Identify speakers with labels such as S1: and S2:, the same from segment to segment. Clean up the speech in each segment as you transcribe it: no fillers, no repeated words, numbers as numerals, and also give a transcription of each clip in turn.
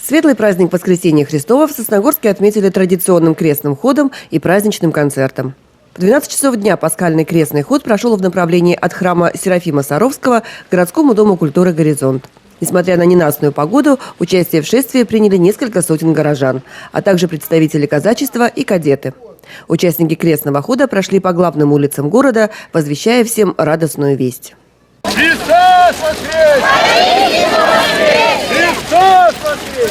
S1: Светлый праздник Воскресения Христова в Сосногорске отметили традиционным крестным ходом и праздничным концертом. В 12 часов дня пасхальный крестный ход прошел в направлении от храма Серафима Саровского к городскому дому культуры «Горизонт». Несмотря на ненастную погоду, участие в шествии приняли несколько сотен горожан, а также представители казачества и кадеты. Участники крестного хода прошли по главным улицам города, возвещая всем радостную весть.
S2: Христос воскрес! Христос воскрес!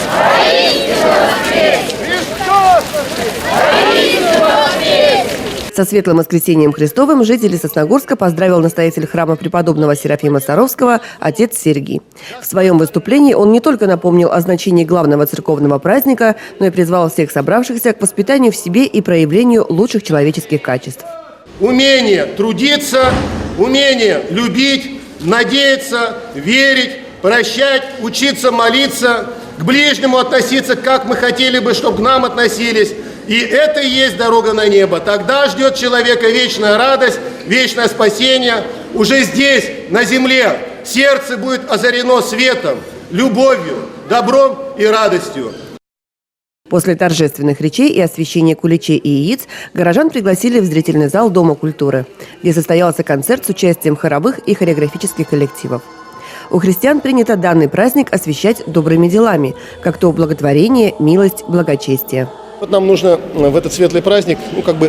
S2: Христос воскрес!
S1: Со Светлым Воскресением Христовым жители Сосногорска поздравил настоятель храма преподобного Серафима Саровского отец Сергий. В своем выступлении он не только напомнил о значении главного церковного праздника, но и призвал всех собравшихся к воспитанию в себе и проявлению лучших человеческих качеств.
S2: Умение трудиться, умение любить, надеяться, верить, прощать, учиться молиться, к ближнему относиться, как мы хотели бы, чтобы к нам относились. И это и есть дорога на небо. Тогда ждет человека вечная радость, вечное спасение. Уже здесь, на земле, сердце будет озарено светом, любовью, добром и радостью.
S1: После торжественных речей и освящения куличей и яиц горожан пригласили в зрительный зал Дома культуры, где состоялся концерт с участием хоровых и хореографических коллективов. У христиан принято данный праздник освящать добрыми делами, как то благотворение, милость, благочестие.
S3: Вот нам нужно в этот светлый праздник,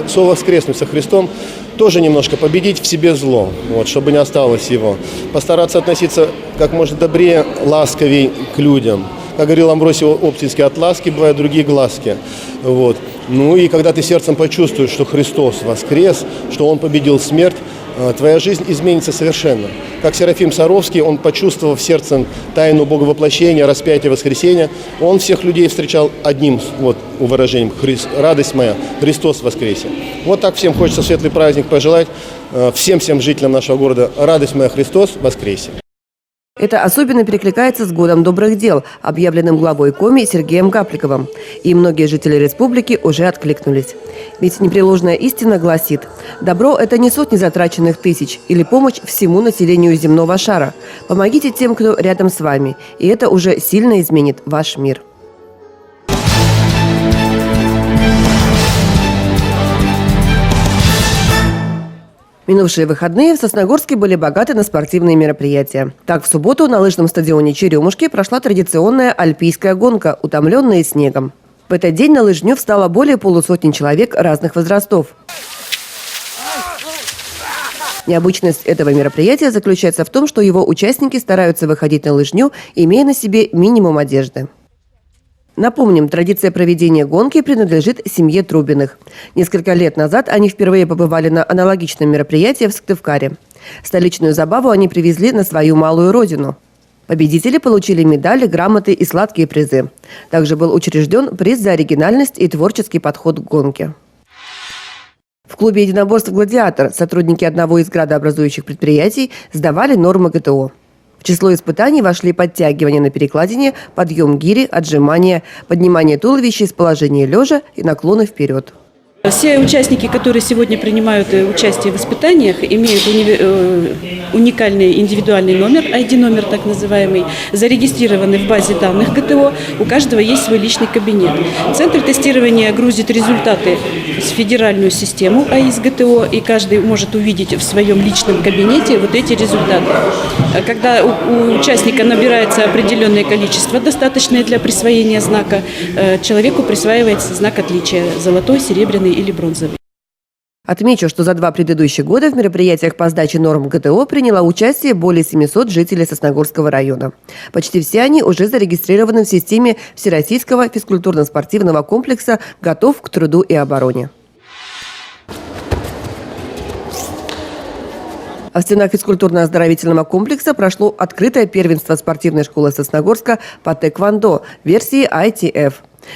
S3: совоскреснуть со Христом, тоже немножко победить в себе зло, чтобы не осталось его. Постараться относиться как можно добрее, ласковей к людям. Как говорил Амвросий Оптинский, от ласки бывают другие глазки. Ну и когда ты сердцем почувствуешь, что Христос воскрес, что Он победил смерть, твоя жизнь изменится совершенно. Как Серафим Саровский, он, почувствовав сердцем тайну Боговоплощения, распятия, воскресения, он всех людей встречал одним выражением: «Радость моя, Христос воскресе». Вот так всем хочется светлый праздник пожелать, всем жителям нашего города: радость моя, Христос воскресе.
S1: Это особенно перекликается с Годом добрых дел, объявленным главой Коми Сергеем Гапликовым. И многие жители республики уже откликнулись. Ведь непреложная истина гласит: добро – это не сотни затраченных тысяч или помощь всему населению земного шара. Помогите тем, кто рядом с вами, и это уже сильно изменит ваш мир. Минувшие выходные в Сосногорске были богаты на спортивные мероприятия. Так, в субботу на лыжном стадионе «Черемушки» прошла традиционная альпийская гонка, утомленная снегом. В этот день на лыжню встало более полусотни человек разных возрастов. Необычность этого мероприятия заключается в том, что его участники стараются выходить на лыжню, имея на себе минимум одежды. Напомним, традиция проведения гонки принадлежит семье Трубиных. Несколько лет назад они впервые побывали на аналогичном мероприятии в Сыктывкаре. Столичную забаву они привезли на свою малую родину. Победители получили медали, грамоты и сладкие призы. Также был учрежден приз за оригинальность и творческий подход к гонке. В клубе единоборств «Гладиатор» сотрудники одного из градообразующих предприятий сдавали нормы ГТО. В число испытаний вошли подтягивание на перекладине, подъем гири, отжимания, поднимание туловища из положения лежа и наклоны вперед.
S4: Все участники, которые сегодня принимают участие в испытаниях, имеют уникальный индивидуальный номер, ID-номер так называемый, зарегистрированы в базе данных ГТО, у каждого есть свой личный кабинет. Центр тестирования грузит результаты в федеральную систему АИС ГТО, и каждый может увидеть в своем личном кабинете вот эти результаты. Когда у участника набирается определенное количество, достаточное для присвоения знака, человеку присваивается знак отличия – золотой, серебряный или бронзовый.
S1: Отмечу, что за 2 предыдущих года в мероприятиях по сдаче норм ГТО приняло участие более 700 жителей Сосногорского района. Почти все они уже зарегистрированы в системе Всероссийского физкультурно-спортивного комплекса «Готов к труду и обороне». А в стенах физкультурно-оздоровительного комплекса прошло открытое первенство спортивной школы Сосногорска по тэквондо версии ITF.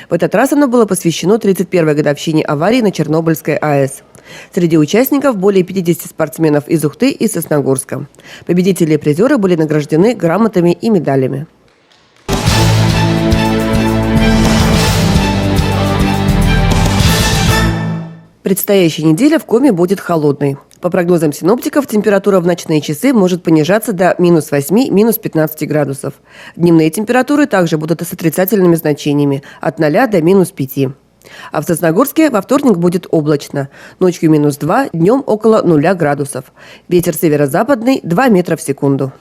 S1: В этот раз оно было посвящено 31-й годовщине аварии на Чернобыльской АЭС. Среди участников более 50 спортсменов из Ухты и Сосногорска. Победители и призеры были награждены грамотами и медалями. Предстоящая неделя в Коми будет холодной. По прогнозам синоптиков, температура в ночные часы может понижаться до -8, -15 градусов. Дневные температуры также будут с отрицательными значениями – от 0 до -5. А в Сосногорске во вторник будет облачно. Ночью -2, днем около 0 градусов. Ветер северо-западный 2 метра в секунду.